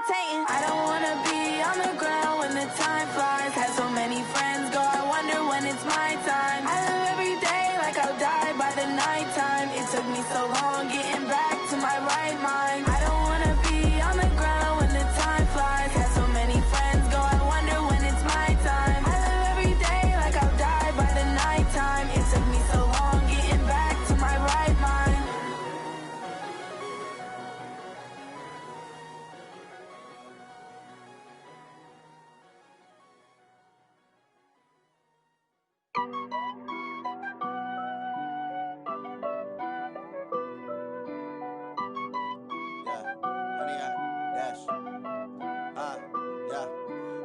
levitating. I don't wanna be on the ground when the time flies. Had so many friends go, I wonder when it's my time. I live every day like I'll die by the nighttime. It took me so long getting back to my right mind. I don't wanna be on the ground when the time flies. Had so many friends go, I wonder when it's my time. I live every day like I'll die by the nighttime. It took me so long getting back to my right mind.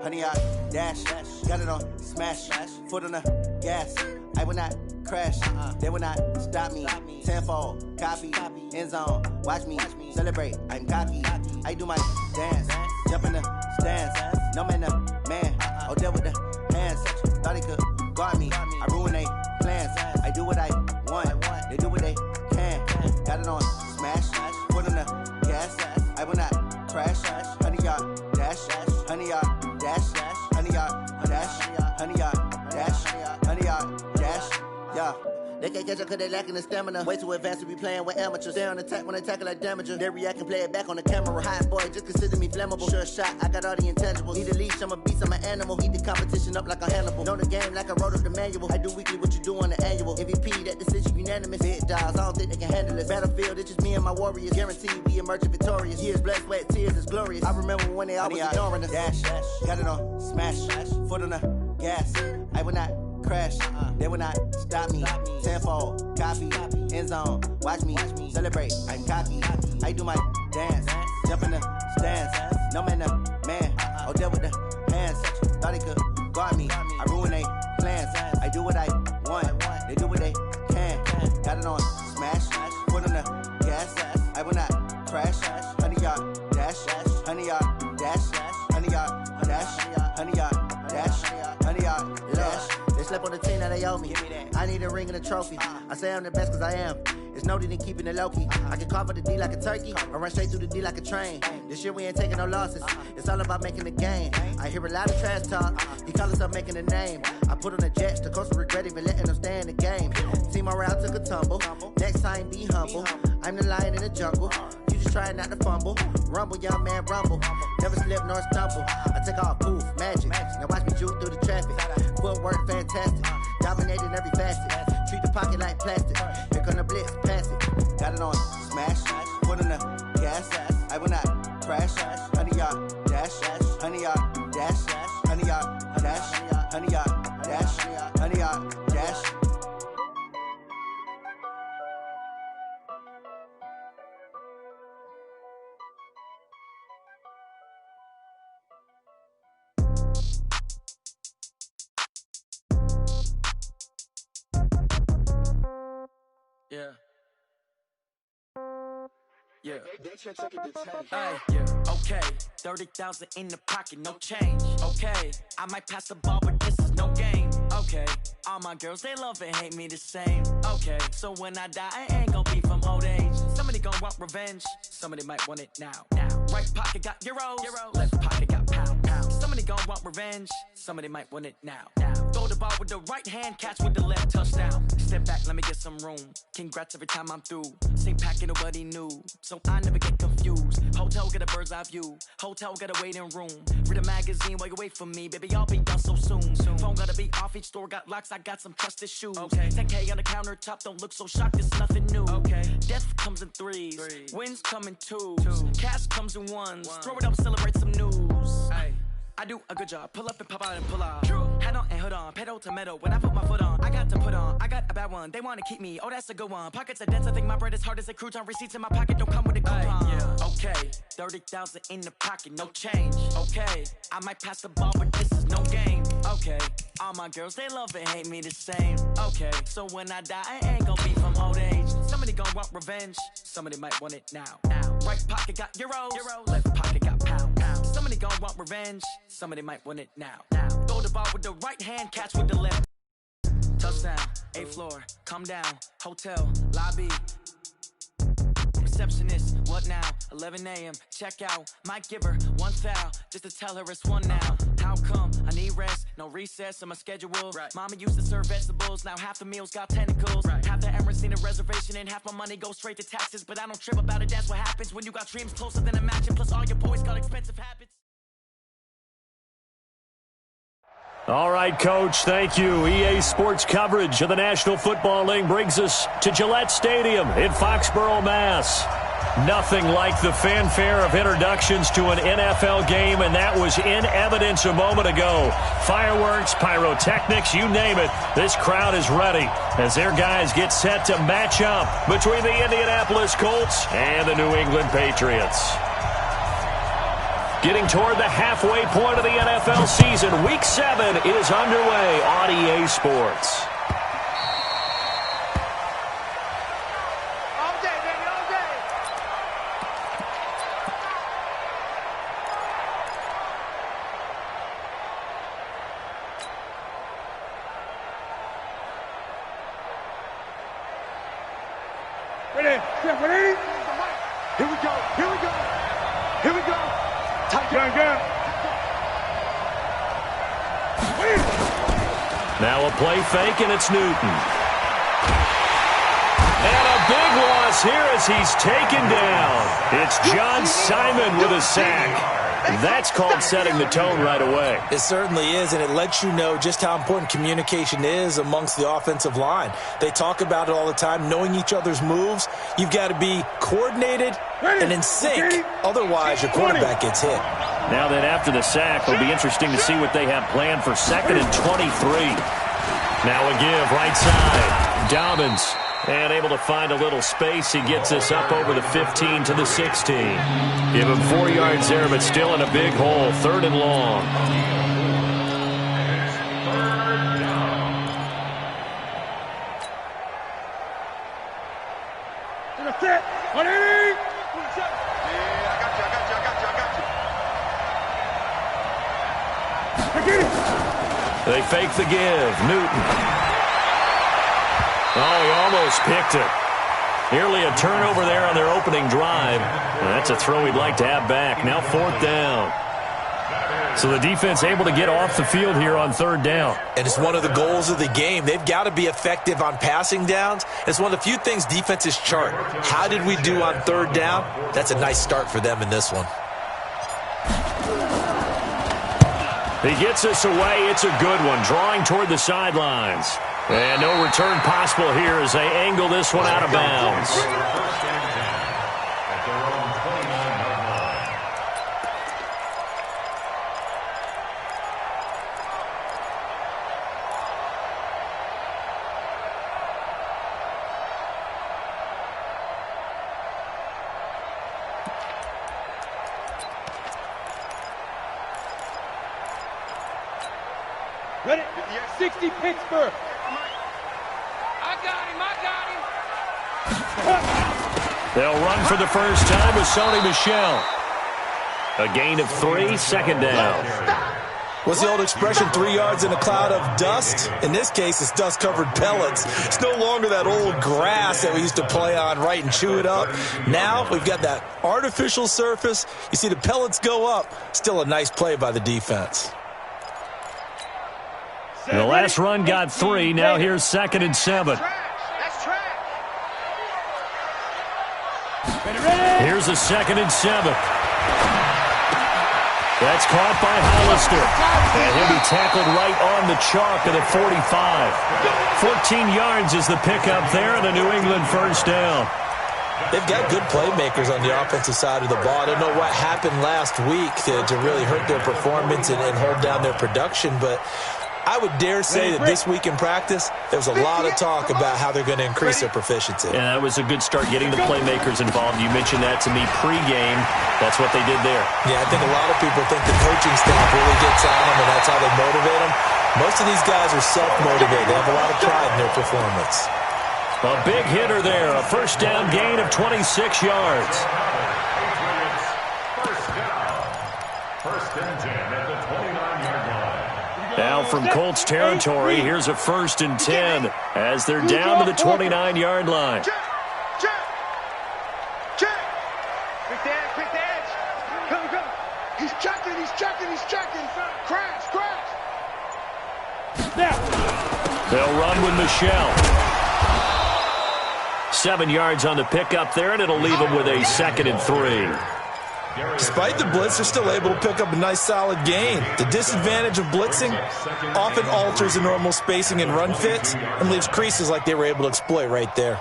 Honey, I dash, got it on smash, foot on the gas. I will not crash, they will not stop me. Tenfold, copy, end zone, watch me celebrate. I'm cocky, I do my dance, jump in the stands. No man, man, oh deal with the hands. Thought he could guard me, I ruin they plans. I do what I want, they do what they can. Got it on smash, foot on the gas. I will not crash, honey, y'all dash, honey, y'all dash, honey, y'all dash, honey, y'all dash, honey, y'all dash, yeah. They can't catch up cause they lacking the stamina. Way too advanced to be playing with amateurs. Stay on attack when they tackle like damager. They react and play it back on the camera. Hot boy, just consider me flammable. Sure shot, I got all the intangibles. Need a leash, I'm a beast, I'm an animal. Eat the competition up like a Hannibal. Know the game like I wrote up the manual. I do weekly what you do on the annual. MVP, that decision unanimous. Big dogs, I don't think they can handle it. Battlefield, it's just me and my warriors. Guaranteed we emerging victorious. Years, blood, sweat, tears, it's glorious. I remember when they always ignoring us. Dash, got it on smash, foot on the gas. I will not crash, they will not stop me. Tenfold, copy, end zone, watch me celebrate. I'm cocky, I do my dance, jump in the stands. No man, man, oh deal with the hands. Thought he could guard me, I ruin they plans. I do what I want, they do what they can. Got it on smash, foot on the gas. I will not crash, honey, y'all dash, honey, y'all dash, honey, y'all dash, honey, y'all dash, honey, y'all dash. They slept on the team that they owe me. I need a ring and a trophy. I say I'm the best cause I am. It's no need in keeping it low key. I can carve up the D like a turkey or run straight through the D like a train. This year we ain't taking no losses. It's all about making the game. I hear a lot of trash talk. He call himself making a name. I put on the Jets. The coach will regret even letting them stay in the game. Team morale took a tumble. Next time be humble. I'm the lion in the jungle. You just try not to fumble. Rumble, young man, rumble. Never slip nor stumble. I take off poof, magic. Now watch me juke through the traffic. Footwork fantastic. Dominating every facet. Treat the pocket like plastic. Here come the blitz, pass it. Got it on smash, foot on the gas. I will not crash, honey, y'all dash, honey, y'all dash, honey, y'all dash, honey, y'all dash, honey, y'all dash. Yeah. Yeah. Yeah. Okay. 30,000 in the pocket, no change. Okay. I might pass the ball, but this is no game. Okay. All my girls, they love and hate me the same. Okay. So when I die, I ain't gonna be from old age. Somebody gonna want revenge. Somebody might want it now. Right pocket got euros. Left pocket got pounds. Somebody gonna want revenge. Somebody might want it now. Throw the ball with the right hand, catch with the left, touchdown. Step back, let me get some room. Congrats every time I'm through. Same packet, nobody knew. So I never get confused. Hotel get a bird's eye view. Hotel get a waiting room. Read a magazine while you wait for me. Baby, I'll be done so soon. Phone gotta be off, each store got locks. I got some trusted shoes. Okay. 10K on the countertop, don't look so shocked, it's nothing new. Okay. Death comes in threes. Wins come in twos. Cash comes in ones. Throw it up, celebrate some news. Ay. I do a good job, pull up and pop out and pull off. True. Hat on and hood on, pedal to metal. When I put my foot on, I got to put on. I got a bad one, they wanna keep me. Oh, that's a good one. Pockets are dense, I think my bread is hard as a crouton. Receipts in my pocket don't come with a coupon. Yeah. Okay, 30,000 in the pocket, no change. Okay, I might pass the ball, but this is no game. Okay, all my girls, they love and hate me the same. Okay, so when I die, I ain't gonna be from old age. Somebody gonna want revenge, somebody might want it now. Right pocket got euros. Left pocket got pounds. Somebody gonna want revenge, somebody might want it now. Throw the ball with the right hand, catch with the left. Touchdown, 8th floor, come down, hotel, lobby. receptionist. What now? 11 a.m. Check out. Might give her one foul just to tell her it's one now. How come? I need rest. No recess in my schedule. Right. Mama used to serve vegetables. Now half the meals got tentacles. Right. Half the Emirates need a reservation and half my money goes straight to taxes. But I don't trip about it. That's what happens when you got dreams closer than a match. Plus all your boys got expensive habits. All right, Coach, thank you. EA Sports coverage of the National Football League brings us to Gillette Stadium in Foxborough, Mass. Nothing like the fanfare of introductions to an NFL game, and that was in evidence a moment ago. Fireworks, pyrotechnics, you name it. This crowd is ready as their guys get set to match up between the Indianapolis Colts and the New England Patriots. Getting toward the halfway point of the NFL season, Week 7 is underway on EA Sports. All day, baby, all day. Ready? Yeah, ready? Here we go, here we go, here we go. Gun. Now a play fake, and it's Newton. And a big loss here as he's taken down. It's John Simon with a sack. That's called setting the tone right away. It certainly is, and it lets you know just how important communication is amongst the offensive line. They talk about it all the time, knowing each other's moves. You've got to be coordinated and in sync. Otherwise, your quarterback gets hit. Now then, after the sack, it'll be interesting to see what they have planned for 2nd and 23. Now a give right side. Dobbins. And able to find a little space. He gets us up over the 15 to the 16. Give him 4 yards there, but still in a big hole. 3rd and long. That's it. 180. Yeah, I got you. They fake the give. Newton. Oh, he almost picked it. Nearly a turnover there on their opening drive. That's a throw he'd like to have back. Now 4th down. So the defense able to get off the field here on 3rd down. And it's one of the goals of the game. They've got to be effective on passing downs. It's one of the few things defenses chart. How did we do on 3rd down? That's a nice start for them in this one. He gets us away. It's a good one. Drawing toward the sidelines. And no return possible here as they angle this one out of bounds. Ready? 60 Pittsburgh. They'll run for the first time with Sony Michel. A gain of 3, 2nd down. What's the old expression, 3 yards in a cloud of dust? In this case, it's dust-covered pellets. It's no longer that old grass that we used to play on, right, and chew it up. Now we've got that artificial surface. You see the pellets go up. Still a nice play by the defense. The last run got 3. Now here's 2nd and 7. Here's a 2nd and 7. That's caught by Hollister. And he'll be tackled right on the chalk of the 45. 14 yards is the pickup there, and a New England first down. They've got good playmakers on the offensive side of the ball. I don't know what happened last week to really hurt their performance and hold down their production, but I would dare say that this week in practice, there was a lot of talk about how they're going to increase their proficiency. Yeah, that was a good start getting the playmakers involved. You mentioned that to me pregame. That's what they did there. Yeah, I think a lot of people think the coaching staff really gets on them, and that's how they motivate them. Most of these guys are self-motivated. They have a lot of pride in their performance. A big hitter there. A first down gain of 26 yards. First and 10 at the 29-yard line. Now from Colts territory, here's a 1st and 10 as they're down to the 29-yard line. Check. He's checking. Crash. They'll run with Michelle. 7 yards on the pickup there, and it'll leave them with a 2nd and 3. Despite the blitz, they're still able to pick up a nice, solid gain. The disadvantage of blitzing often alters the normal spacing and run fits and leaves creases like they were able to exploit right there.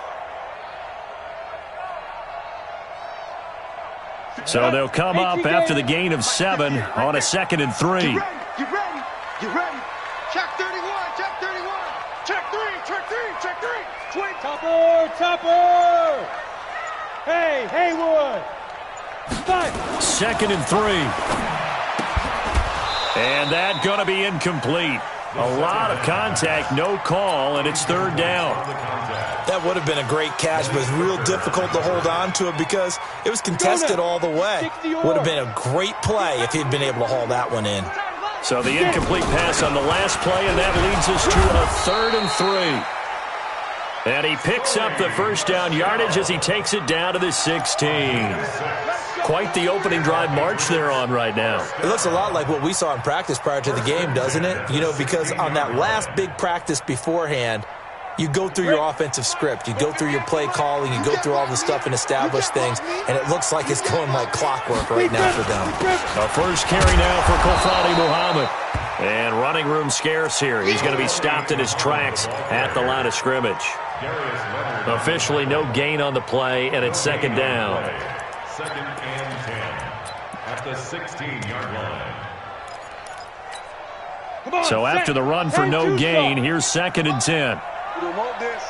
So they'll come up after the gain of 7 on a 2nd and 3. Get ready. Check 31. Check 3. Twin. Topper. Hey, Haywood. 2nd and 3. And that going to be incomplete. A lot of contact, no call, and it's 3rd down. That would have been a great catch, but it's real difficult to hold on to it because it was contested all the way. Would have been a great play if he'd been able to haul that one in. So the incomplete pass on the last play, and that leads us to a 3rd and 3. And he picks up the first down yardage as he takes it down to the 16. Quite the opening drive march they're on right now. It looks a lot like what we saw in practice prior to the game, doesn't it? You know, because on that last big practice beforehand, you go through your offensive script. You go through your play calling. You go through all the stuff and establish things. And it looks like it's going like clockwork right now for them. A first carry now for Kofani Muhammad. And running room scarce here. He's going to be stopped in his tracks at the line of scrimmage. Officially no gain on the play, and it's 2nd down. 2nd and 10 at the 16-yard line. So after the run for no gain, here's 2nd and 10. We don't want this.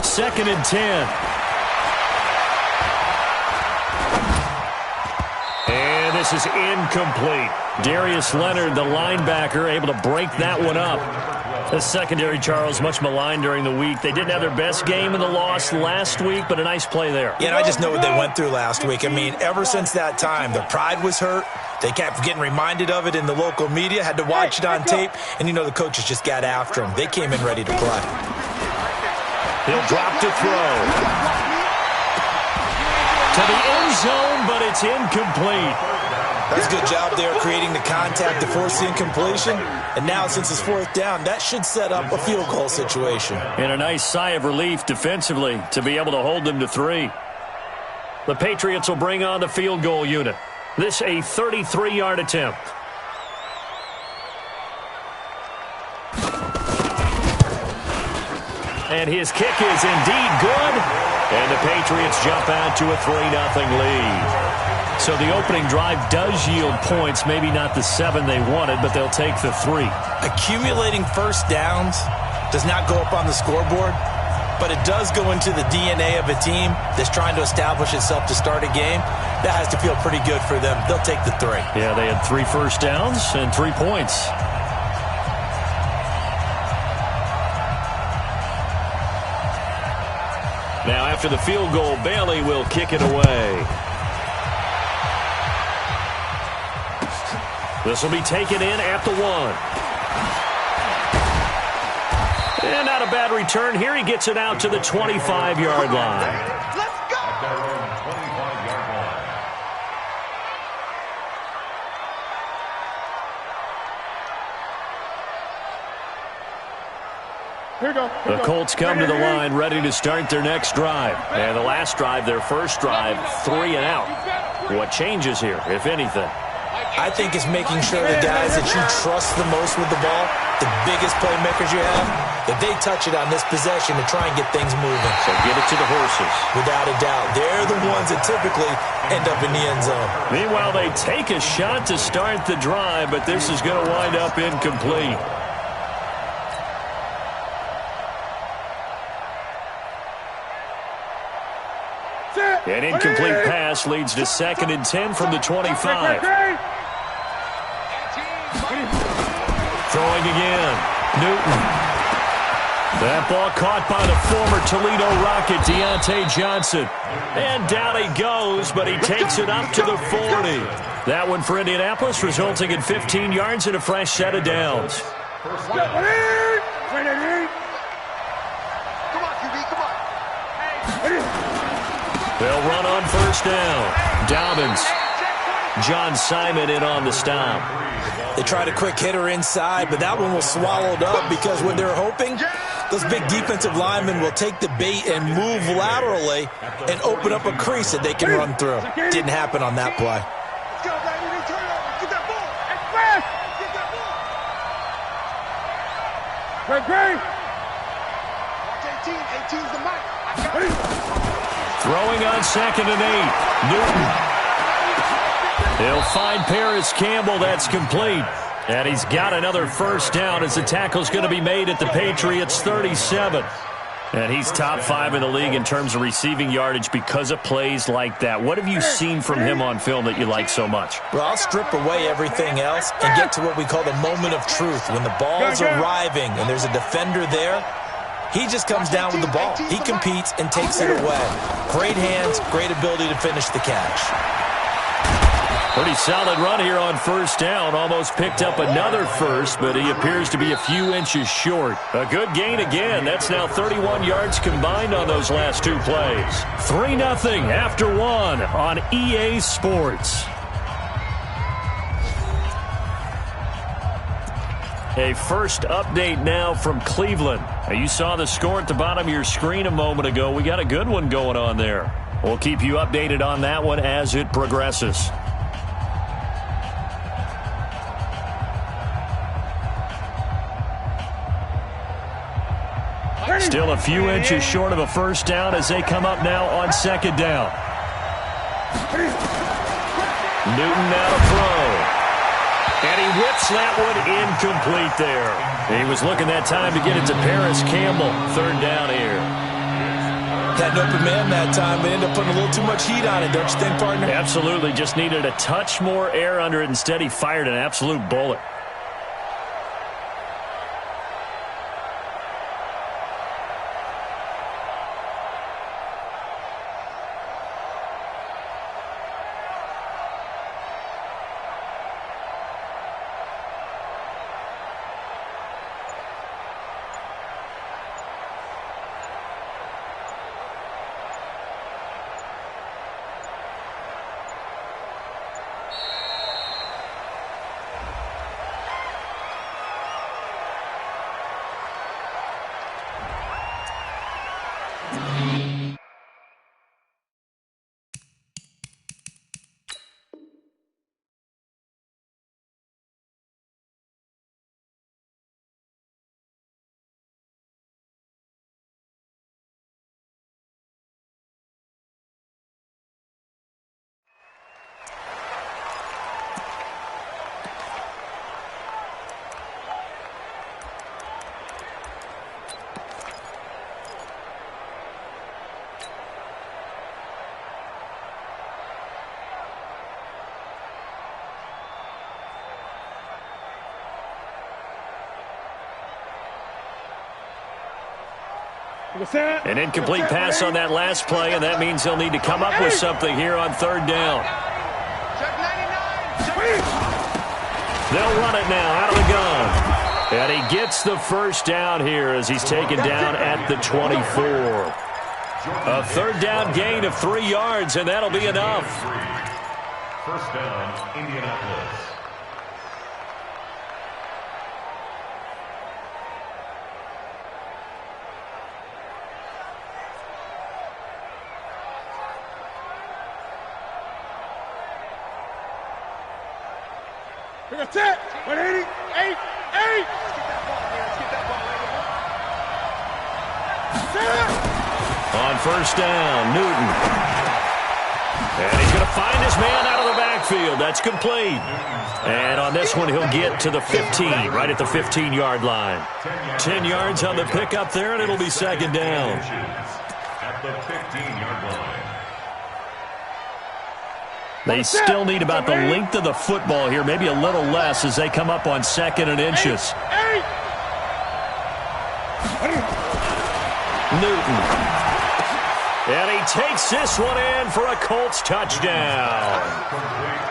Second and 10. And this is incomplete. Darius Leonard, the linebacker, able to break that one up. The secondary, Charles, much maligned during the week. They didn't have their best game in the loss last week, but a nice play there. Yeah, and I just know what they went through last week. I mean, ever since that time, their pride was hurt. They kept getting reminded of it in the local media, had to watch it on tape, and you know the coaches just got after them. They came in ready to play. He'll drop to throw. To the end zone, but it's incomplete. That's a good job there creating the contact to force the incompletion. And now, since it's 4th down, that should set up a field goal situation. And a nice sigh of relief defensively to be able to hold them to 3. The Patriots will bring on the field goal unit. This a 33-yard attempt. And his kick is indeed good. And the Patriots jump out to a 3-0 lead. So the opening drive does yield points, maybe not the 7 they wanted, but they'll take the 3. Accumulating first downs does not go up on the scoreboard, but it does go into the DNA of a team that's trying to establish itself to start a game. That has to feel pretty good for them. They'll take the 3. Yeah, they had 3 first downs and 3 points. Now after the field goal, Bailey will kick it away. This will be taken in at the 1. And not a bad return here. He gets it out to the 25-yard line. Let's go! At their own 25-yard line. Here we go. The Colts come to the line ready to start their next drive. And the last drive, their first drive, 3 and out. What changes here, if anything? I think it's making sure the guys that you trust the most with the ball, the biggest playmakers you have, that they touch it on this possession to try and get things moving. So get it to the horses. Without a doubt. They're the ones that typically end up in the end zone. Meanwhile, they take a shot to start the drive, but this is going to wind up incomplete. An incomplete pass leads to 2nd and 10 from the 25. Throwing again. Newton. That ball caught by the former Toledo Rocket, Deontay Johnson. And down he goes, but he takes it up to the 40. That one for Indianapolis, resulting in 15 yards and a fresh set of downs. Come on, QB. They'll run on first down. Dobbins. John Simon in on the stop. They tried a quick hitter inside, but that one was swallowed up because when they're hoping, those big defensive linemen will take the bait and move laterally and open up a crease that they can run through. Didn't happen on that play. Throwing on 2nd and 8. Newton. He'll find Paris Campbell. That's complete. And he's got another first down as the tackle's going to be made at the Patriots 37. And he's top 5 in the league in terms of receiving yardage because of plays like that. What have you seen from him on film that you like so much? Well, I'll strip away everything else and get to what we call the moment of truth. When the ball's arriving and there's a defender there, he just comes down with the ball. He competes and takes it away. Great hands, great ability to finish the catch. Pretty solid run here on first down. Almost picked up another first, but he appears to be a few inches short. A good gain again. That's now 31 yards combined on those last 2 plays. 3-0 after 1 on EA Sports. A first update now from Cleveland. Now, you saw the score at the bottom of your screen a moment ago. We got a good one going on there. We'll keep you updated on that one as it progresses. Still a few inches short of a first down as they come up now on 2nd down. Newton now to throw. And he whips that one incomplete there. He was looking that time to get it to Paris Campbell. 3rd down here. Had an open man that time, but ended up putting a little too much heat on it, don't you think, partner? Absolutely. Just needed a touch more air under it. Instead, he fired an absolute bullet. An incomplete pass on that last play, and that means they'll need to come up with something here on 3rd down. They'll run it now out of the gun. And he gets the first down here as he's taken down at the 24. A 3rd down gain of 3 yards, and that'll be enough. First down, Indianapolis. That's it. 180, 8, 8. On first down, Newton. And he's going to find his man out of the backfield. That's complete. And on this one, he'll get to the 15, right at the 15-yard line. 10 yards on the pickup there, and it'll be 2nd down. At the 15-yard line. They still need about the length of the football here, maybe a little less as they come up on 2nd and inches. Newton. And he takes this one in for a Colts touchdown.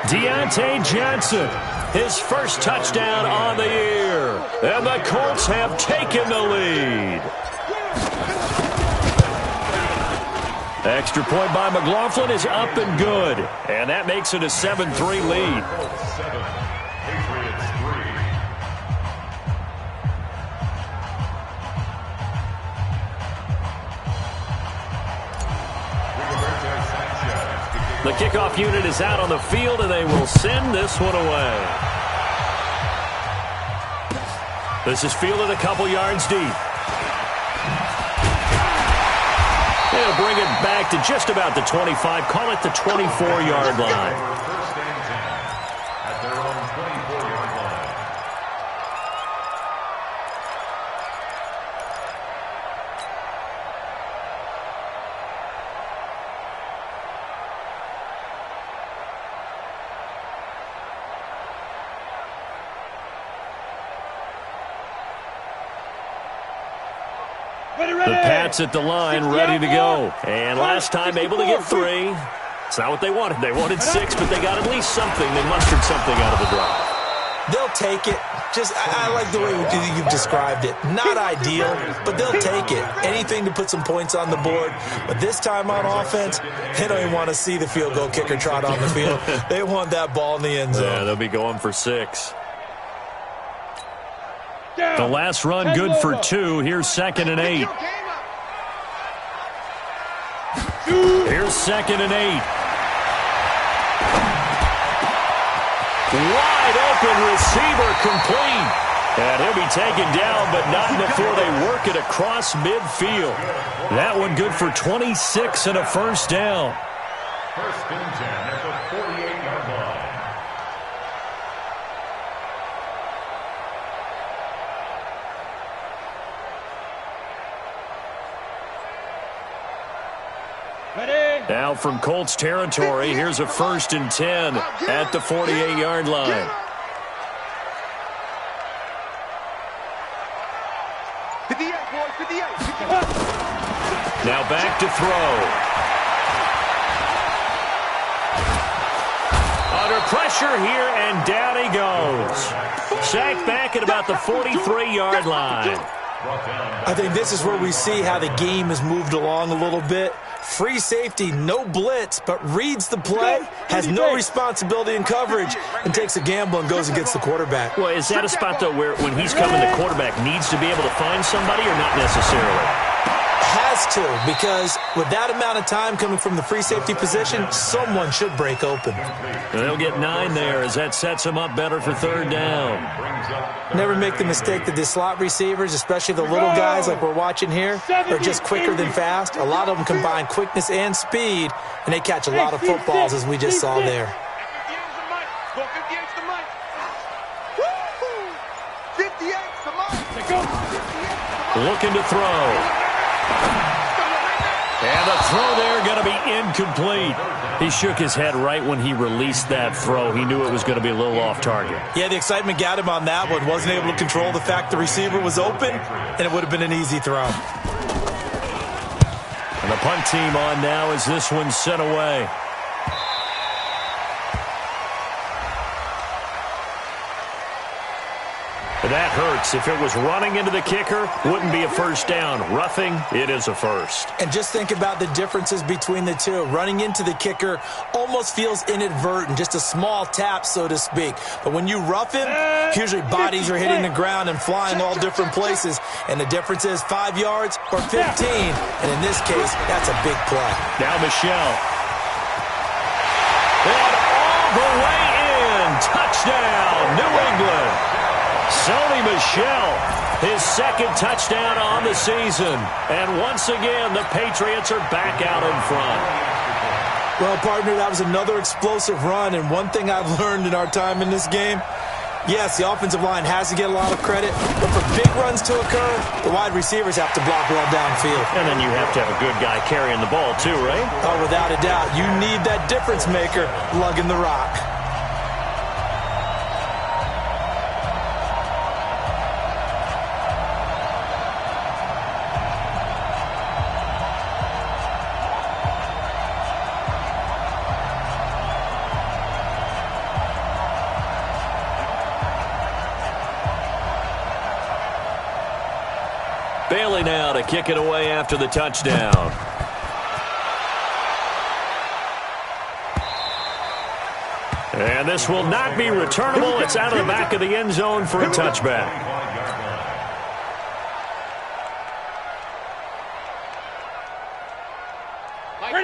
Deontay Johnson, his first touchdown on the year. And the Colts have taken the lead. Extra point by McLaughlin is up and good. And that makes it a 7-3 lead. 7, Patriots 3. The kickoff unit is out on the field, and they will send this one away. This is fielded a couple yards deep. They'll bring it back to just about the 25. Call it the 24-yard line. First and 10 at their own 24-yard line. The Pats at the line, ready to go. And last time able to get 3. It's not what they wanted. They wanted 6, but they got at least something. They mustered something out of the drive. They'll take it. I like the way you've described it. Not ideal, but they'll take it. Anything to put some points on the board. But this time on offense, they don't even want to see the field goal kicker trot on the field. They want that ball in the end zone. Yeah, they'll be going for 6. The last run good for 2. Here's 2nd and 8. Here's 2nd and 8. Wide open receiver complete. And he'll be taken down, but not before they work it across midfield. That one good for 26 and a first down. First and 10 at the 48-yard line. Now from Colts territory, here's a 1st and 10 at the 48-yard line. Now back to throw. Under pressure here, and down he goes. Sacked back at about the 43-yard line. I think this is where we see how the game has moved along a little bit. Free safety, no blitz, but reads the play, has no responsibility in coverage, and takes a gamble and goes and gets the quarterback. Well, is that a spot, though, where when he's coming, the quarterback needs to be able to find somebody or not necessarily? Has to, because with that amount of time coming from the free safety position, someone should break open. They'll get 9 there as that sets them up better for 3rd down. Never make the mistake that the slot receivers, especially the little guys like we're watching here, are just quicker than fast. A lot of them combine quickness and speed, and they catch a lot of footballs, as we just saw there. Looking to throw. And the throw there going to be incomplete. He shook his head right when he released that throw. He knew it was going to be a little off target. Yeah, the excitement got him on that one. Wasn't able to control the fact the receiver was open, and it would have been an easy throw. And the punt team on now as this one's sent away. That hurts. If it was running into the kicker, wouldn't be a first down. Roughing, it is a first. And just think about the differences between the two. Running into the kicker almost feels inadvertent, just a small tap, so to speak. But when you rough him, usually bodies are hitting the ground and flying all different places. And the difference is 5 yards or 15. And in this case, that's a big play. Now Michelle. And all the way in. Touchdown, New England. Sony Michel, his 2nd touchdown on the season. And once again, the Patriots are back out in front. Well, partner, that was another explosive run. And one thing I've learned in our time in this game, yes, the offensive line has to get a lot of credit. But for big runs to occur, the wide receivers have to block well downfield. And then you have to have a good guy carrying the ball too, right? Oh, without a doubt. You need that difference maker lugging the rock. Bailey now to kick it away after the touchdown. And this will not be returnable. It's out of the back of the end zone for a touchback.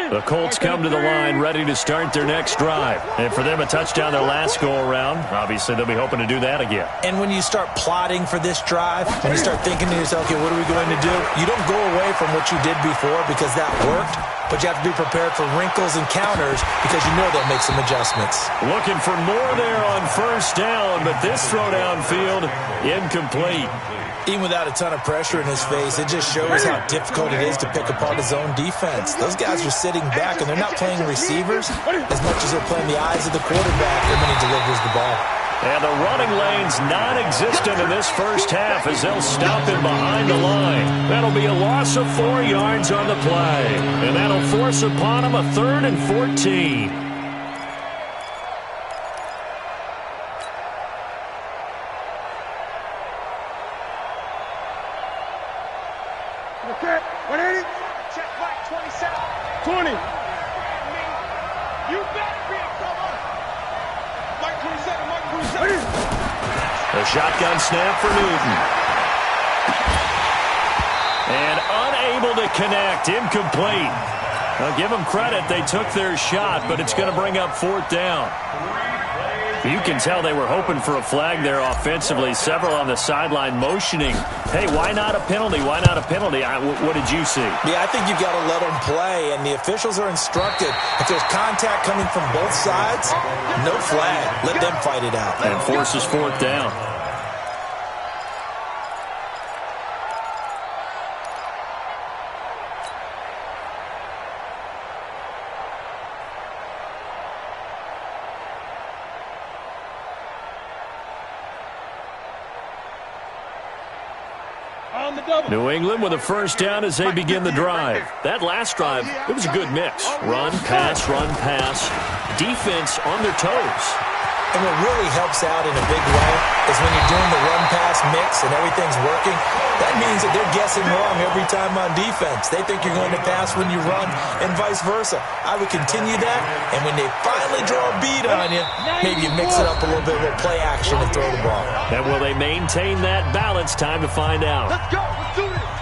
The Colts come to the line ready to start their next drive. And for them, a touchdown their last go-around. Obviously, they'll be hoping to do that again. And when you start plotting for this drive, when you start thinking to yourself, okay, what are we going to do? You don't go away from what you did before because that worked, but you have to be prepared for wrinkles and counters because you know they'll make some adjustments. Looking for more there on first down, but this throw downfield, incomplete. Even without a ton of pressure in his face, it just shows how difficult it is to pick apart his own defense. Those guys are sitting back, and they're not playing receivers as much as they're playing the eyes of the quarterback when he delivers the ball. And the running lane's non-existent in this first half as they'll stop him behind the line. That'll be a loss of 4 yards on the play, and that'll force upon him a 3rd and 14. Okay, 180. Check back, 27. 20. You better be a cover. Mike 27, Mike 27. A shotgun snap for Newton. And unable to connect, incomplete. I'll give them credit, they took their shot, but it's going to bring up 4th down. You can tell they were hoping for a flag there offensively. Several on the sideline motioning, hey, why not a penalty? Why not a penalty? What did you see? Yeah, I think you've got to let them play, and the officials are instructed. If there's contact coming from both sides, no flag. Let them fight it out. And forces 4th down. New England with a first down as they begin the drive. That last drive, it was a good mix. Run, pass, defense on their toes. And what really helps out in a big way is when you're doing the run-pass mix and everything's working, that means that they're guessing wrong every time on defense. They think you're going to pass when you run and vice versa. I would continue that, and when they finally draw a bead on you, maybe you mix it up a little bit with play action and throw the ball. And will they maintain that balance? Time to find out. Let's go. Let's do this.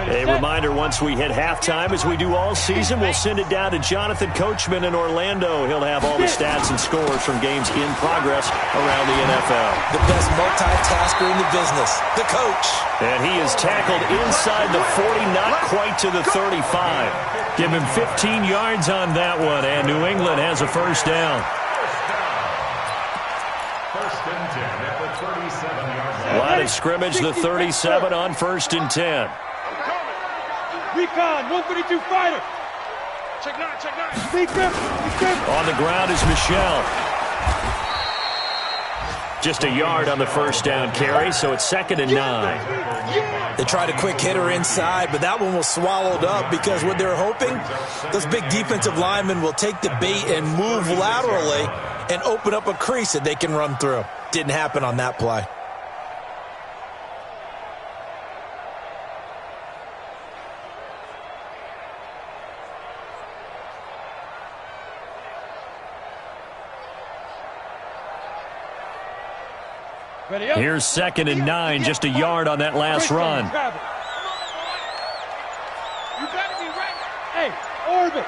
A reminder, once we hit halftime, as we do all season, we'll send it down to Jonathan Coachman in Orlando. He'll have all the stats and scores from games in progress around the NFL. The best multitasker in the business, the coach. And he is tackled inside the 40, not quite to the 35. Give him 15 yards on that one, and New England has a first down. First and 10 at the 37-yard line. Line of scrimmage, the 37 on 1st and 10. Recon, 132 fighter. Check 9, check 9. Speak up. On the ground is Michelle. Just a yard on the first down carry, so it's 2nd and 9. They tried a quick hitter inside, but that one was swallowed up because what they're hoping, those big defensive linemen will take the bait and move laterally and open up a crease that they can run through. Didn't happen on that play. Here's 2nd and 9, just a yard on that last run. You better be ready. Hey, orbit.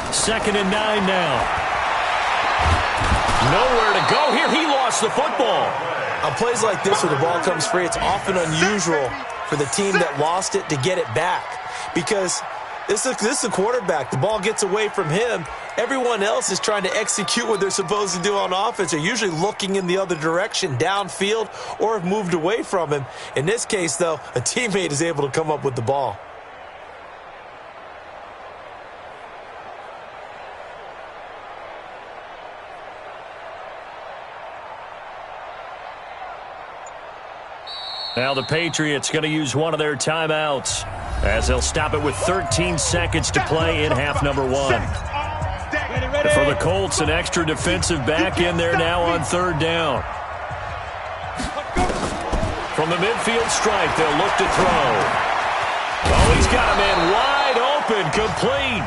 2nd and 9 now. Nowhere to go here. He lost the football. On plays like this where the ball comes free, it's often unusual for the team that lost it to get it back because this is a quarterback. The ball gets away from him. Everyone else is trying to execute what they're supposed to do on offense. They're usually looking in the other direction, downfield, or have moved away from him. In this case, though, a teammate is able to come up with the ball. Now the Patriots going to use one of their timeouts as they'll stop it with 13 seconds to play in half number 1. For the Colts, an extra defensive back in there now on 3rd down. From the midfield stripe, they'll look to throw. Oh, he's got a man wide open, complete.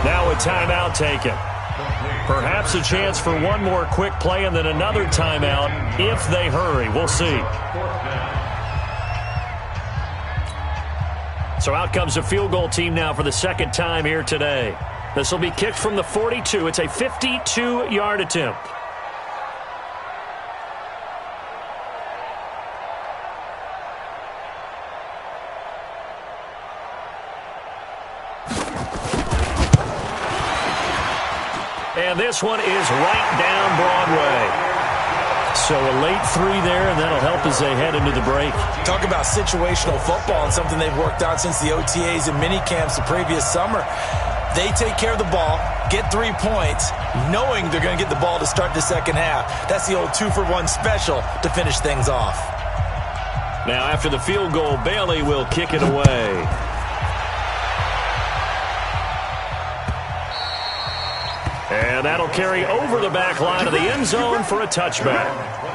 Now a timeout taken. Perhaps a chance for one more quick play and then another timeout if they hurry. We'll see. So out comes the field goal team now for the second time here today. This will be kicked from the 42. It's a 52-yard attempt. And this one is right down Broadway. So a late three there, and that'll help as they head into the break. Talk about situational football and something they've worked on since the OTAs and mini camps the previous summer. They take care of the ball, get 3 points, knowing they're going to get the ball to start the second half. That's the old 2-for-1 special to finish things off. Now after the field goal, Bailey will kick it away. And that'll carry over the back line of the end zone for a touchback.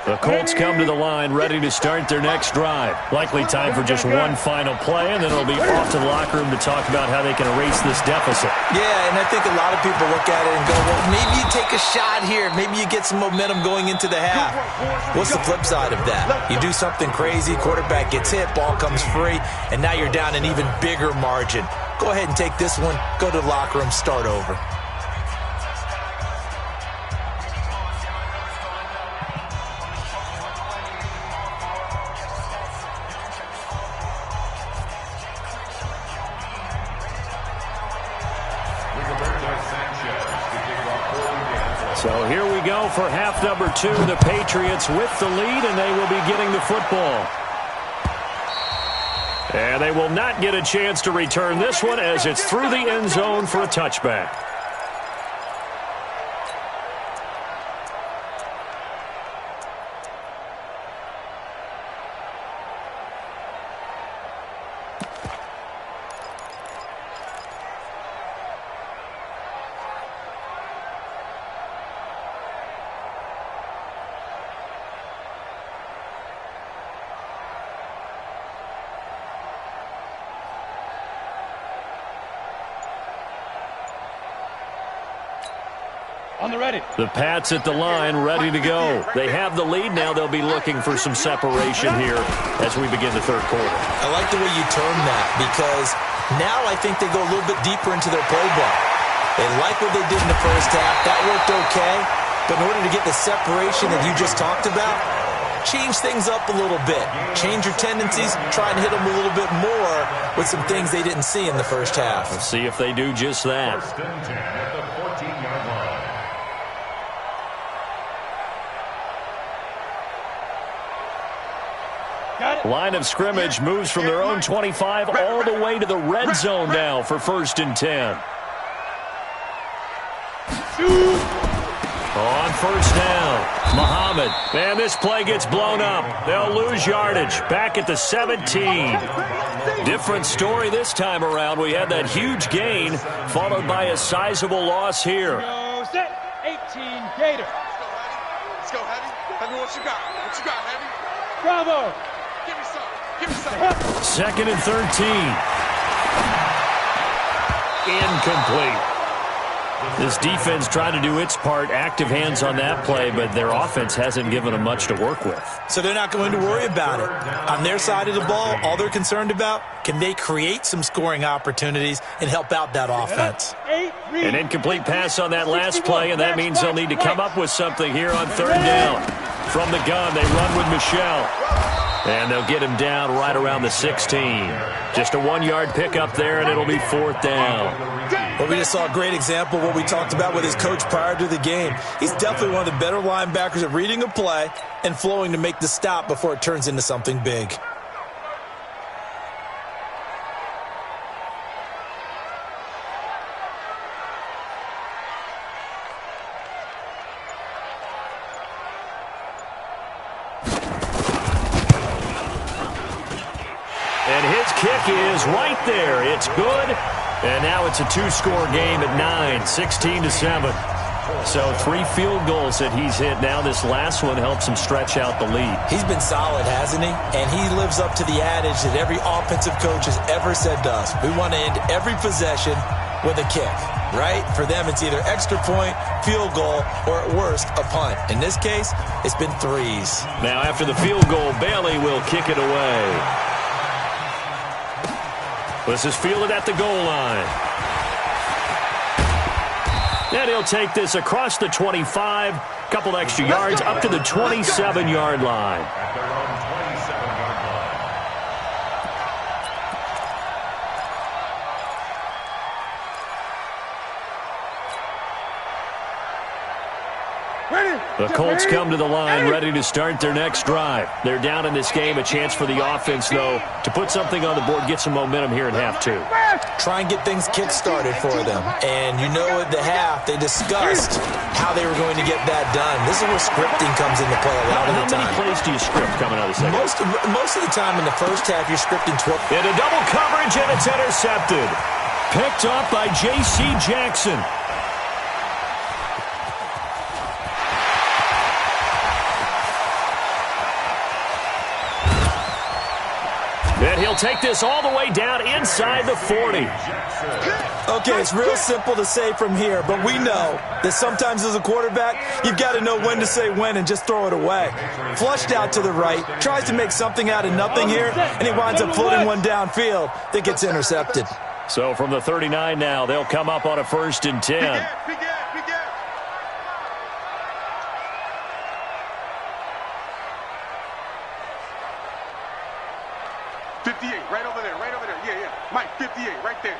The Colts come to the line ready to start their next drive. Likely time for just one final play, and then it'll be off to the locker room to talk about how they can erase this deficit. Yeah, and I think a lot of people look at it and go, well, maybe you take a shot here. Maybe you get some momentum going into the half. What's the flip side of that? You do something crazy, quarterback gets hit, ball comes free, and now you're down an even bigger margin. Go ahead and take this one, go to the locker room, start over. So here we go for half number 2. The Patriots with the lead, and they will be getting the football. And they will not get a chance to return this one as it's through the end zone for a touchback. The Pats at the line, ready to go. They have the lead now. They'll be looking for some separation here as we begin the third quarter. I like the way you term that because now I think they go a little bit deeper into their playbook. They like what they did in the first half. That worked okay. But in order to get the separation that you just talked about, change things up a little bit. Change your tendencies. Try and hit them a little bit more with some things they didn't see in the first half. Let's see if they do just that. First and 10 at the 14-yard line. Line of scrimmage moves from their own 25 all the way to the red zone now for first and 10. On first down, Muhammad. And this play gets blown up. They'll lose yardage. Back at the 17. Different story this time around. We had that huge gain followed by a sizable loss here. 18 Gator. Let's go, Heavy. Heavy, what you got? What you got, Heavy? Bravo. Give me some. Give me some. Second and 13. Incomplete. This defense tried to do its part, active hands on that play, but their offense hasn't given them much to work with. So they're not going to worry about it. On their side of the ball, all they're concerned about, can they create some scoring opportunities and help out that offense? An incomplete pass on that last play, and that means they'll need to come up with something here on third down. From the gun, they run with Michelle. And they'll get him down right around the 16. Just a 1-yard pickup there, and it'll be fourth down. Well, we just saw a great example of what we talked about with his coach prior to the game. He's definitely one of the better linebackers at reading a play and flowing to make the stop before it turns into something big. And his kick is right there. It's good. And now it's a two-score game at 9, 16-7. So 3 field goals that he's hit. Now this last one helps him stretch out the lead. He's been solid, hasn't he? And he lives up to the adage that every offensive coach has ever said to us. We want to end every possession with a kick, right? For them, it's either extra point, field goal, or at worst, a punt. In this case, it's been 3s. Now after the field goal, Bailey will kick it away. This is fielded at the goal line. And he'll take this across the 25, couple extra yards, up to the 27-yard line. At their own 27-yard line. The Colts come to the line ready to start their next drive. They're down in this game. A chance for the offense, though, to put something on the board, get some momentum here in half 2. Try and get things kick-started for them. And you know at the half, they discussed how they were going to get that done. This is where scripting comes into play a lot of the time. How many plays do you script coming out of the second? Most of the time in the first half, you're scripting 12. Into double coverage, and it's intercepted. Picked up by J.C. Jackson. And he'll take this all the way down inside the 40. Okay, it's real simple to say from here, but we know that sometimes as a quarterback, you've got to know when to say when and just throw it away. Flushed out to the right, tries to make something out of nothing here, and he winds up floating one downfield that gets intercepted. So from the 39 now, they'll come up on a 1st and 10. 58, right over there. Yeah. Mike, 58, right there.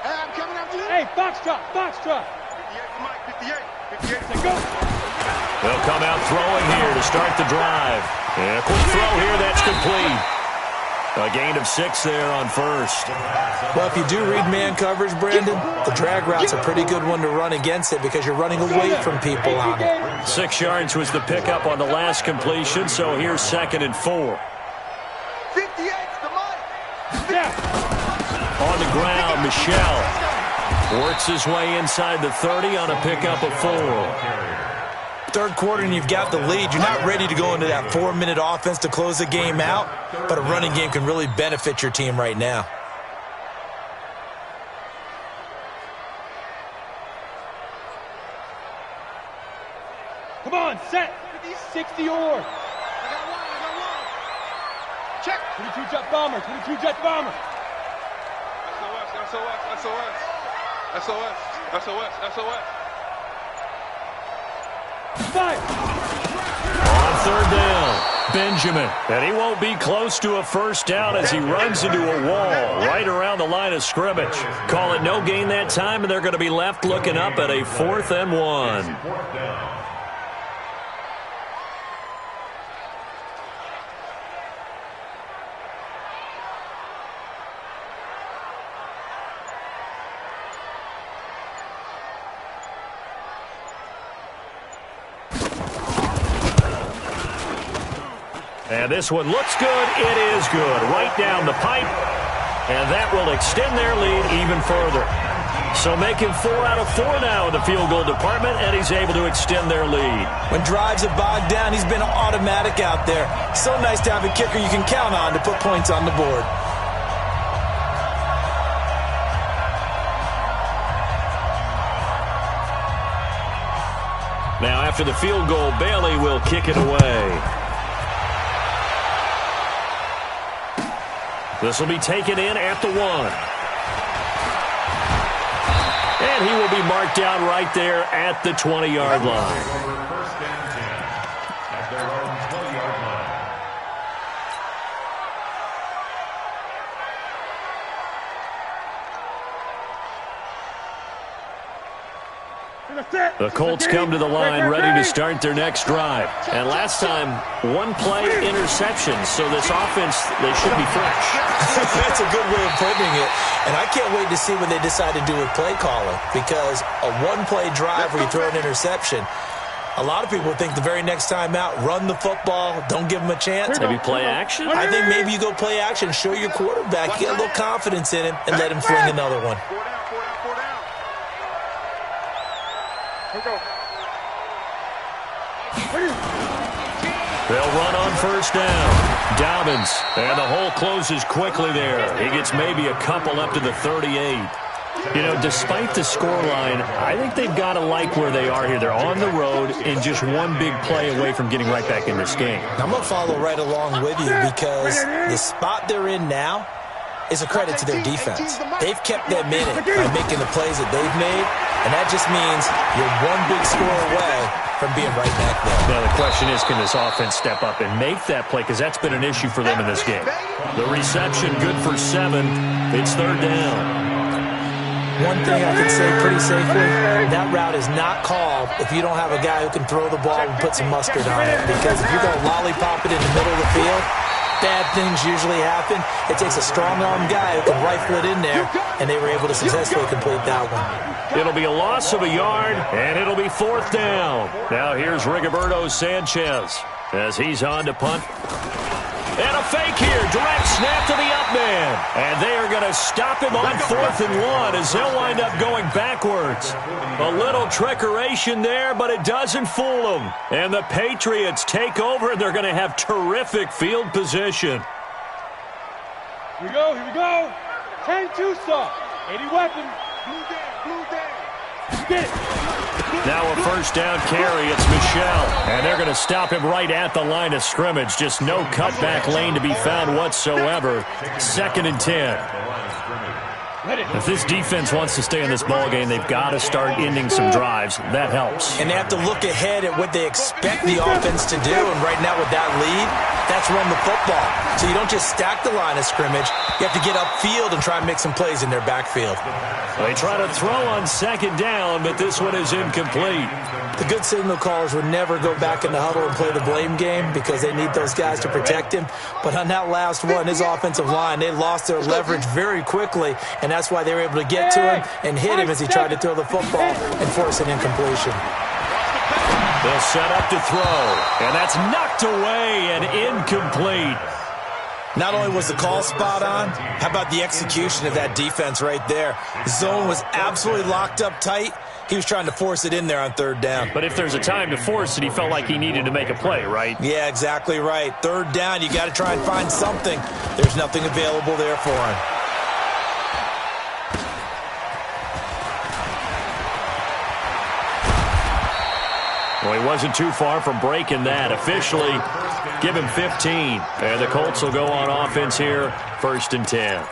Hey, I'm coming after you. Hey, box drop. 58 for Mike, 58. Say go. They'll come out throwing here to start the drive. And a quick throw here, that's complete. A gain of 6 there on 1st. Well, if you do read man coverage, Brandon, the drag route's a pretty good one to run against it because you're running away from people on it. 6 yards was the pickup on the last completion, so here's 2nd and 4. 58 to Mike. On the ground, Michelle works his way inside the 30 on a pickup of 4. Third quarter and you've got the lead. You're not ready to go into that 4-minute offense to close the game out, but a running game can really benefit your team right now. Come on, set. 60 or. I got one. Check. 22 jet bomber. SOS. 5. On 3rd down, Benjamin. And he won't be close to a 1st down as he runs into a wall right around the line of scrimmage. Call it no gain that time, and they're going to be left looking up at a 4th and 1. And this one looks good. It is good. Right down the pipe. And that will extend their lead even further. So making 4 out of 4 now in the field goal department, and he's able to extend their lead. When drives have bogged down, he's been automatic out there. So nice to have a kicker you can count on to put points on the board. Now after the field goal, Bailey will kick it away. This will be taken in at the 1. And he will be marked down right there at the 20-yard line. 1st and 10 at their own 20-yard line. The Colts come to the line ready to start their next drive. And last time, 1-play interception, so this offense, they should be fresh. That's a good way of putting it. And I can't wait to see what they decide to do with play calling, because a 1-play drive where you throw an interception, A lot of people think the very next time out, run the football, don't give him a chance. Maybe play action? I think maybe you go play action, show your quarterback, get a little confidence in him, and let him fling another one. They'll run on first down. Dobbins, and the hole closes quickly there. He gets maybe a couple up to the 38. You know, despite the scoreline, I think they've got to like where they are here. They're on the road and just one big play away from getting right back in this game. I'm going to follow right along with you because the spot they're in now is a credit to their defense. They've kept them in it by making the plays that they've made, and that just means you're one big score away from being right back there. Now the question is, can this offense step up and make that play? Because that's been an issue for them in this game. The reception good for 7. It's third down. One thing I can say pretty safely, that route is not called if you don't have a guy who can throw the ball and put some mustard on it. Because if you're going to lollipop it in the middle of the field, bad things usually happen. It takes a strong-arm guy who can rifle it in there, and they were able to successfully complete that one. It'll be a loss of a yard, and it'll be fourth down. Now here's Rigoberto Sanchez as he's on to punt. And a fake here. Direct snap to the up man. And they are going to stop him on 4th and 1 as they'll wind up going backwards. A little trickeration there, but it doesn't fool them. And the Patriots take over, and they're going to have terrific field position. Here we go, here we go. 10-2 stop. 80 weapons. Blue down. Get it. Now a first down carry. It's Michel. And they're going to stop him right at the line of scrimmage. Just no cutback lane to be found whatsoever. 2nd and 10. If this defense wants to stay in this ballgame, they've got to start ending some drives. That helps. And they have to look ahead at what they expect the offense to do. And right now with that lead, that's run the football. So you don't just stack the line of scrimmage. You have to get upfield and try and make some plays in their backfield. They try to throw on 2nd down, but this one is incomplete. The good signal callers would never go back in the huddle and play the blame game because they need those guys to protect him. But on that last one, his offensive line, they lost their leverage very quickly, and that's why they were able to get to him and hit him as he tried to throw the football and force an incompletion. They'll set up to throw, and that's knocked away and incomplete. Not only was the call spot on, how about the execution of that defense right there? The zone was absolutely locked up tight. He was trying to force it in there on 3rd down. But if there's a time to force it, he felt like he needed to make a play, right? Yeah, exactly right. 3rd down, you got to try and find something. There's nothing available there for him. Well, he wasn't too far from breaking that. Officially, give him 15. And the Colts will go on offense here, 1st and 10.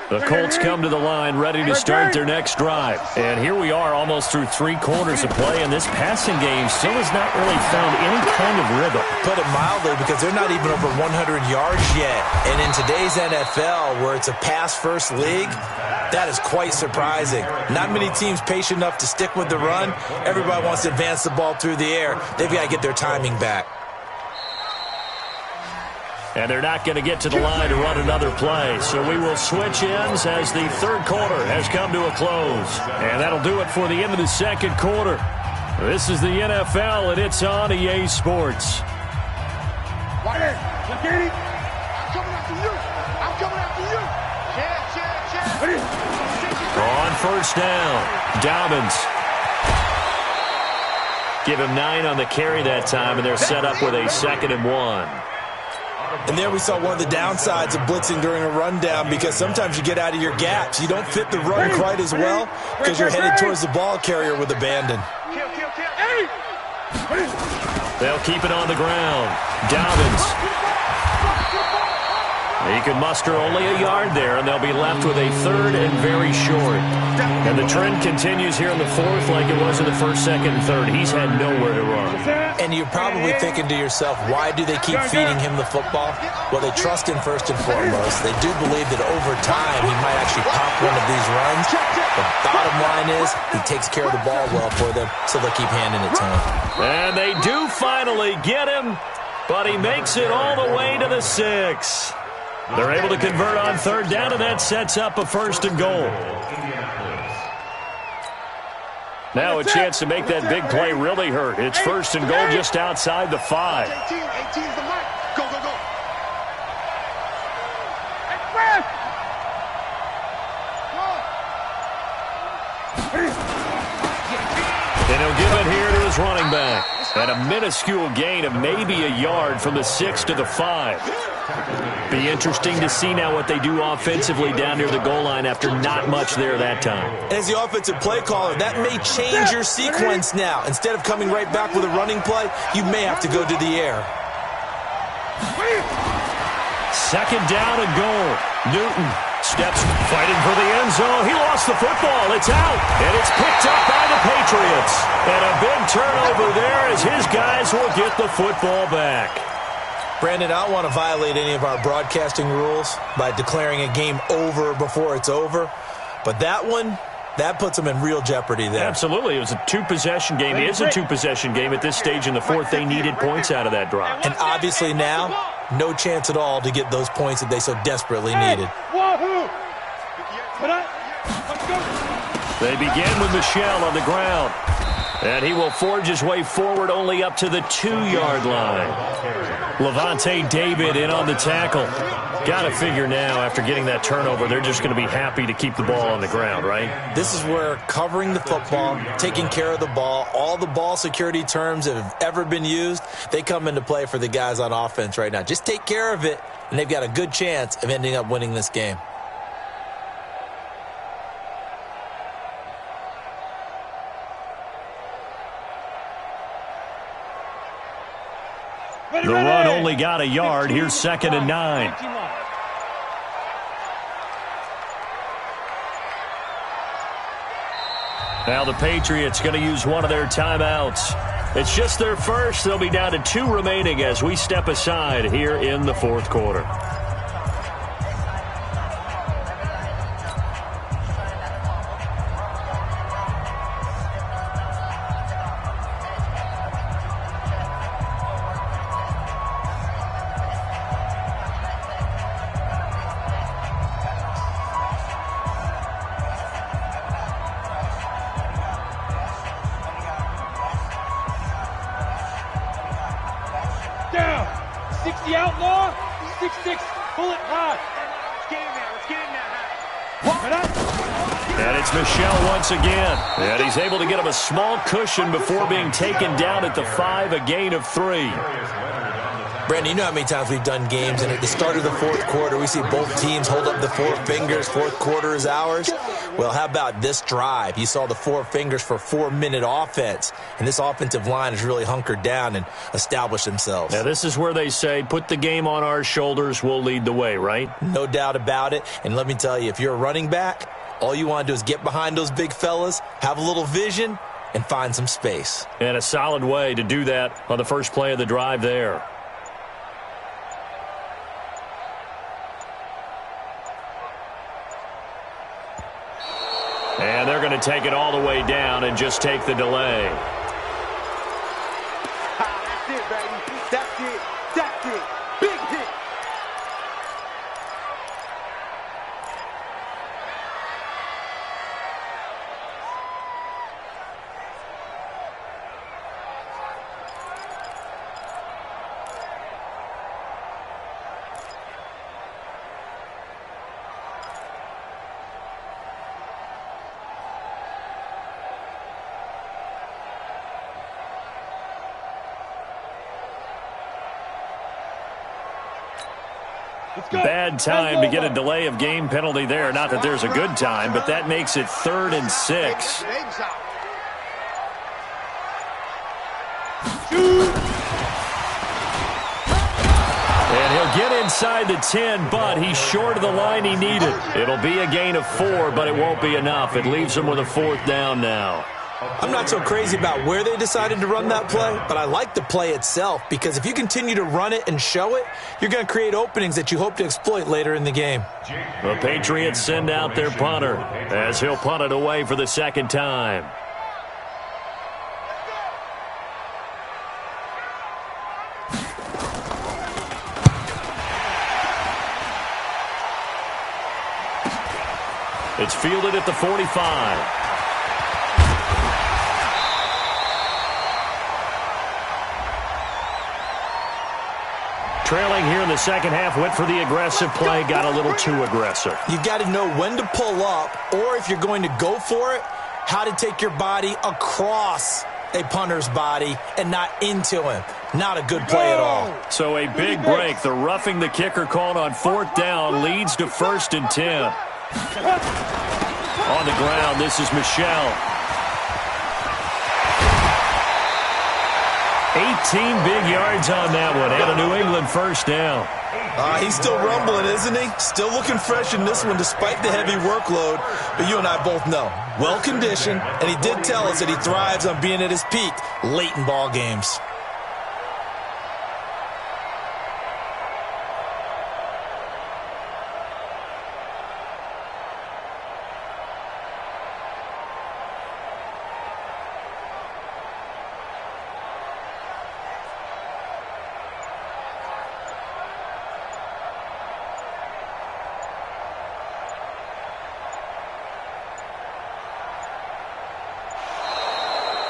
The Colts come to the line ready to start their next drive. And here we are almost through 3 quarters of play, and this passing game still has not really found any kind of rhythm. Put it mildly, because they're not even over 100 yards yet. And in today's NFL, where it's a pass-first league, that is quite surprising. Not many teams patient enough to stick with the run. Everybody wants to advance the ball through the air. They've got to get their timing back. And they're not going to get to the line to run another play. So we will switch ends as the 3rd quarter has come to a close. And that'll do it for the end of the 2nd quarter. This is the NFL, and it's on EA Sports. Right here. I'm coming after you. I'm coming after you. On first down, Dobbins. Give him 9 on the carry that time, and they're set up with a 2nd and 1. And there we saw one of the downsides of blitzing during a rundown, because sometimes you get out of your gaps. You don't fit the run quite as well because you're headed towards the ball carrier with abandon. They'll keep it on the ground. Dobbins. He can muster only a yard there, and they'll be left with a 3rd and very short. And the trend continues here in the 4th like it was in the 1st, 2nd, and 3rd. He's had nowhere to run. And you're probably thinking to yourself, why do they keep feeding him the football? Well, they trust him first and foremost. They do believe that over time he might actually pop one of these runs. The bottom line is he takes care of the ball well for them, so they'll keep handing it to him. And they do finally get him, but he makes it all the way to the 6. They're able to convert on 3rd down, and that sets up a 1st and goal. Now a chance to make that big play really hurt. It's first and goal just outside the 5. 18 is the mark. Go, go, go. And he'll give it here to his running back. And a minuscule gain of maybe a yard from the 6 to the 5. Be interesting to see now what they do offensively down near the goal line after not much there that time. As the offensive play caller, that may change your sequence now. Instead of coming right back with a running play, you may have to go to the air. Second down and goal. Newton steps fighting for the end zone. He lost the football. It's out. And it's picked up by the Patriots. And a big turnover there as his guys will get the football back. Brandon, I don't want to violate any of our broadcasting rules by declaring a game over before it's over. But that one, that puts them in real jeopardy there. Absolutely. It was a two-possession game. It is a two-possession game at this stage in the fourth. They needed points out of that drive. And obviously now, no chance at all to get those points that they so desperately needed. They begin with Michel on the ground. And he will forge his way forward only up to the 2-yard line. Levante David in on the tackle. Got to figure now, after getting that turnover, they're just going to be happy to keep the ball on the ground, right? This is where covering the football, taking care of the ball, all the ball security terms that have ever been used, they come into play for the guys on offense right now. Just take care of it, and they've got a good chance of ending up winning this game. The run only got a yard. Here's 2nd and 9. Now the Patriots going to use one of their timeouts. It's just their first. They'll be down to 2 remaining as we step aside here in the fourth quarter. Outlaw, 6'6", pull it high. Let's get in there high. And it's Michel once again. And he's able to get him a small cushion before being taken down at the 5, a gain of 3. Brandon, you know how many times we've done games, and at the start of the fourth quarter, we see both teams hold up the 4 fingers. Fourth quarter is ours. Well, how about this drive? You saw the 4 fingers for 4-minute offense, and this offensive line has really hunkered down and established themselves. Now, this is where they say, put the game on our shoulders, we'll lead the way, right? No doubt about it, and let me tell you, if you're a running back, all you want to do is get behind those big fellas, have a little vision, and find some space. And a solid way to do that on the first play of the drive there. And they're going to take it all the way down and just take the delay. That's it, baby. That's it. That's it. Big hit. Bad time to get a delay of game penalty there. Not that there's a good time, but that makes it 3rd and 6. And he'll get inside the 10, but he's short of the line he needed. It'll be a gain of 4, but it won't be enough. It leaves him with a 4th down now. I'm not so crazy about where they decided to run that play, but I like the play itself because if you continue to run it and show it, you're going to create openings that you hope to exploit later in the game. The Patriots send out their punter as he'll punt it away for the 2nd time. It's fielded at the 45. trailing here in the second half, went for the aggressive play, got a little too aggressive. You've got to know when to pull up, or if you're going to go for it, how to take your body across a punter's body and not into him. Not a good play at all. So a big break. The roughing the kicker called on 4th down leads to 1st and 10. On the ground, this is Michel. 18 big yards on that one, and a New England 1st down. He's still rumbling, isn't he? Still looking fresh in this one despite the heavy workload. But you and I both know, well-conditioned, and he did tell us that he thrives on being at his peak late in ball games.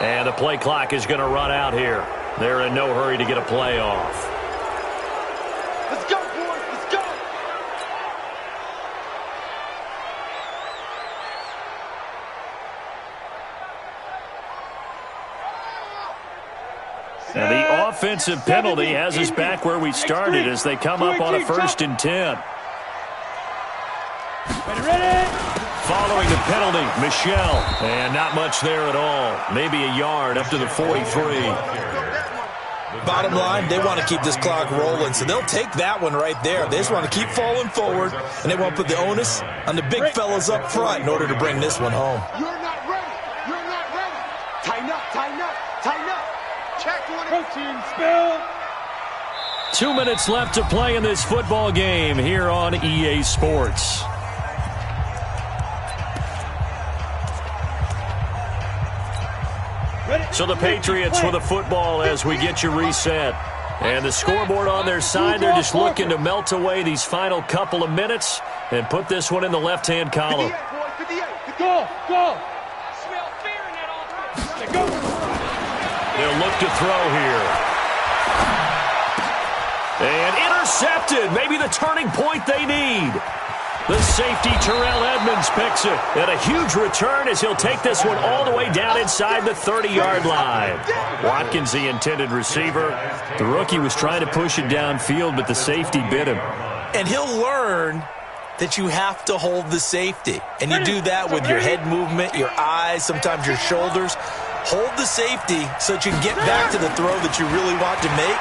And the play clock is going to run out here. They're in no hurry to get a play off. Let's go, boys. Let's go. And the offensive penalty has us back where we started as they come up on a 1st and 10. Ready? Following the penalty, Michel. And not much there at all. Maybe a yard up to the 43. Bottom line, they want to keep this clock rolling, so they'll take that one right there. They just want to keep falling forward, and they want to put the onus on the big fellas up front in order to bring this one home. You're not ready. You're not ready. Tighten up, tighten up, tighten up. Check one. Protein spill. 2 minutes left to play in this football game here on EA Sports. So the Patriots with a football as we get you reset. And the scoreboard on their side, they're just looking to melt away these final couple of minutes and put this one in the left-hand column. 58, go, go. Smell fear in that offense. Go. They'll look to throw here. And intercepted. Maybe the turning point they need. The safety, Terrell Edmonds, picks it. And a huge return as he'll take this one all the way down inside the 30-yard line. Watkins, the intended receiver. The rookie was trying to push it downfield, but the safety bit him. And he'll learn that you have to hold the safety. And you do that with your head movement, your eyes, sometimes your shoulders. Hold the safety so that you can get back to the throw that you really want to make.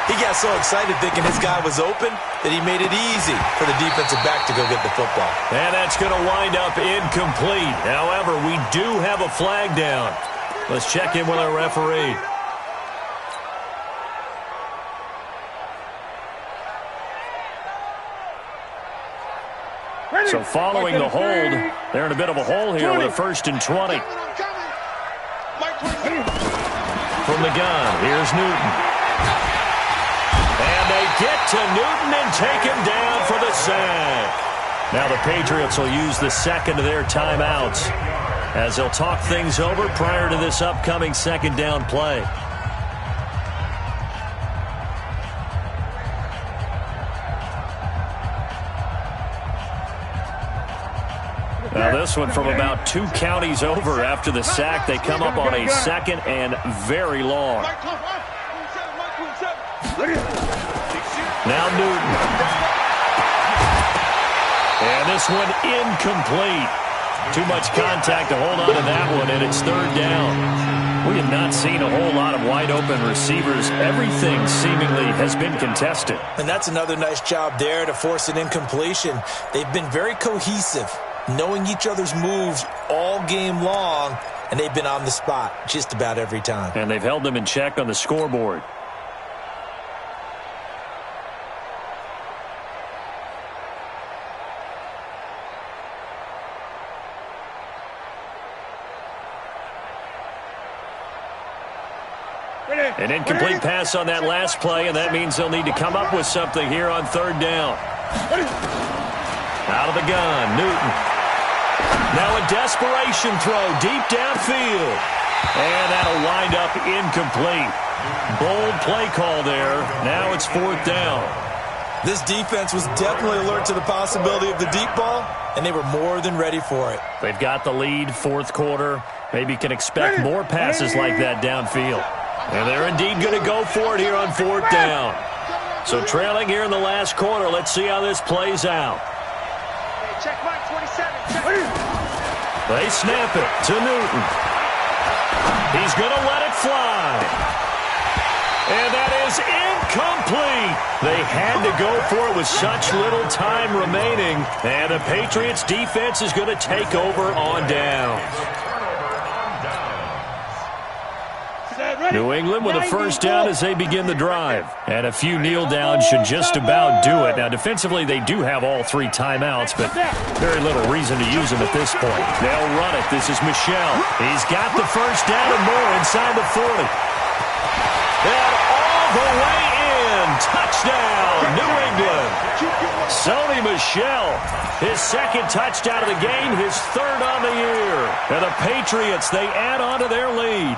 He got so excited thinking his guy was open that he made it easy for the defensive back to go get the football. And that's going to wind up incomplete. However, we do have a flag down. Let's check in with our referee. So following the hold, they're in a bit of a hole here with a 1st and 20. From the gun, here's Newton. And they get to Newton and take him down for the sack. Now the Patriots will use the second of their timeouts as they'll talk things over prior to this upcoming 2nd down play. Now this one from about 2 counties over after the sack. They come up on a 2nd and very long. Now Newton. And this one incomplete. Too much contact to hold on to that one, and it's 3rd down. We have not seen a whole lot of wide-open receivers. Everything seemingly has been contested. And that's another nice job there to force an incompletion. They've been very cohesive, knowing each other's moves all game long, and they've been on the spot just about every time. And they've held them in check on the scoreboard. An incomplete pass on that last play, and that means they'll need to come up with something here on 3rd down. Out of the gun, Newton. Now a desperation throw deep downfield. And that'll wind up incomplete. Bold play call there. Now it's 4th down. This defense was definitely alert to the possibility of the deep ball, and they were more than ready for it. They've got the lead, fourth quarter. Maybe can expect more passes like that downfield. And they're indeed going to go for it here on fourth down. So trailing here in the last quarter, let's see how this plays out. Check Mike 27. They snap it to Newton. He's going to let it fly. And that is incomplete. They had to go for it with such little time remaining. And the Patriots defense is going to take over on downs. New England with a first down as they begin the drive. And a few kneel downs should just about do it. Now, defensively, they do have all three timeouts, but very little reason to use them at this point. They'll run it. This is Michel. He's got the first down and more inside the 40. And all the way in. Touchdown, New England. Sony Michel, his second touchdown of the game, his third on the year. And the Patriots, they add on to their lead.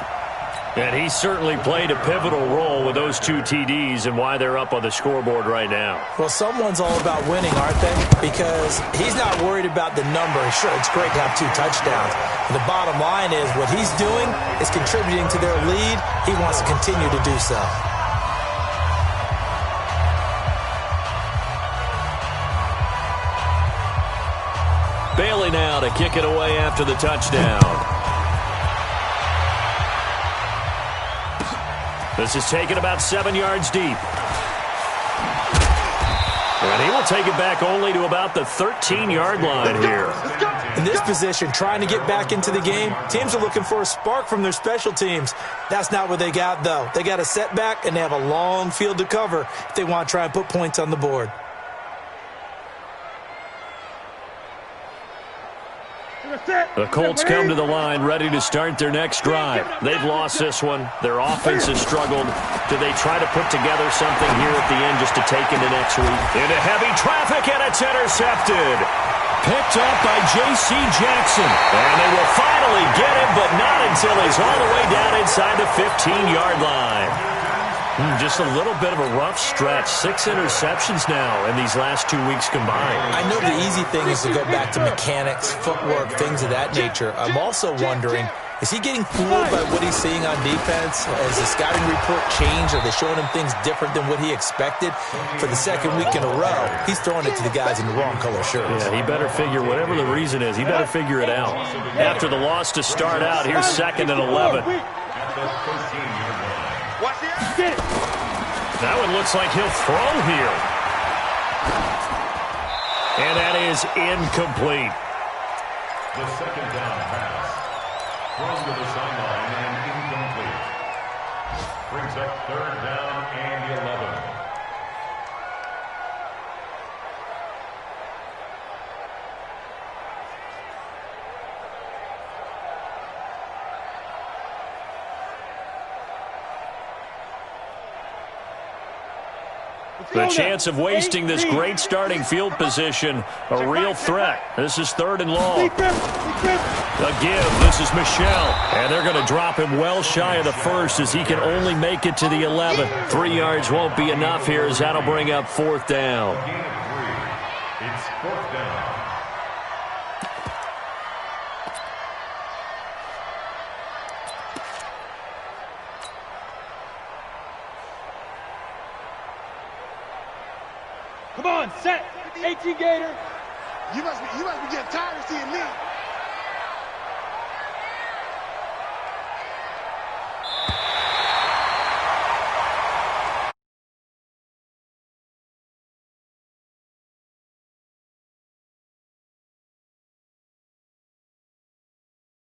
And he certainly played a pivotal role with those two TDs and why they're up on the scoreboard right now. Well, someone's all about winning, aren't they? Because he's not worried about the number. Sure, it's great to have 2 touchdowns. And the bottom line is what he's doing is contributing to their lead. He wants to continue to do so. Bailey now to kick it away after the touchdown. This is taken about 7 yards deep. And he will take it back only to about the 13-yard line here. In this position, trying to get back into the game, teams are looking for a spark from their special teams. That's not what they got, though. They got a setback, and they have a long field to cover if they want to try and put points on the board. The Colts come to the line ready to start their next drive. They've lost this one. Their offense has struggled. Do they try to put together something here at the end just to take into next week? Into heavy traffic, and it's intercepted. Picked up by J.C. Jackson. And they will finally get him, but not until he's all the way down inside the 15-yard line. Just a little bit of a rough stretch. 6 interceptions now in these last 2 weeks combined. I know the easy thing is to go back to mechanics, footwork, things of that nature. I'm also wondering, is he getting fooled by what he's seeing on defense? Has the scouting report changed? Are they showing him things different than what he expected? For the second week in a row, he's throwing it to the guys in the wrong color shirts. Yeah, he better figure, whatever the reason is, he better figure it out. After the loss to start out, here's 2nd and 11. That one looks like he'll throw here. And that is incomplete. The second down pass. Thrown to the sideline and incomplete. Brings up 3rd down and 11. The chance of wasting this great starting field position, a real threat. This is 3rd and long. The give, this is Michel. And they're going to drop him well shy of the first as he can only make it to the 11. 3 yards won't be enough here as that'll bring up 4th down. It's 4th down. Come on, set. 18 Gator. You must be getting tired of seeing me.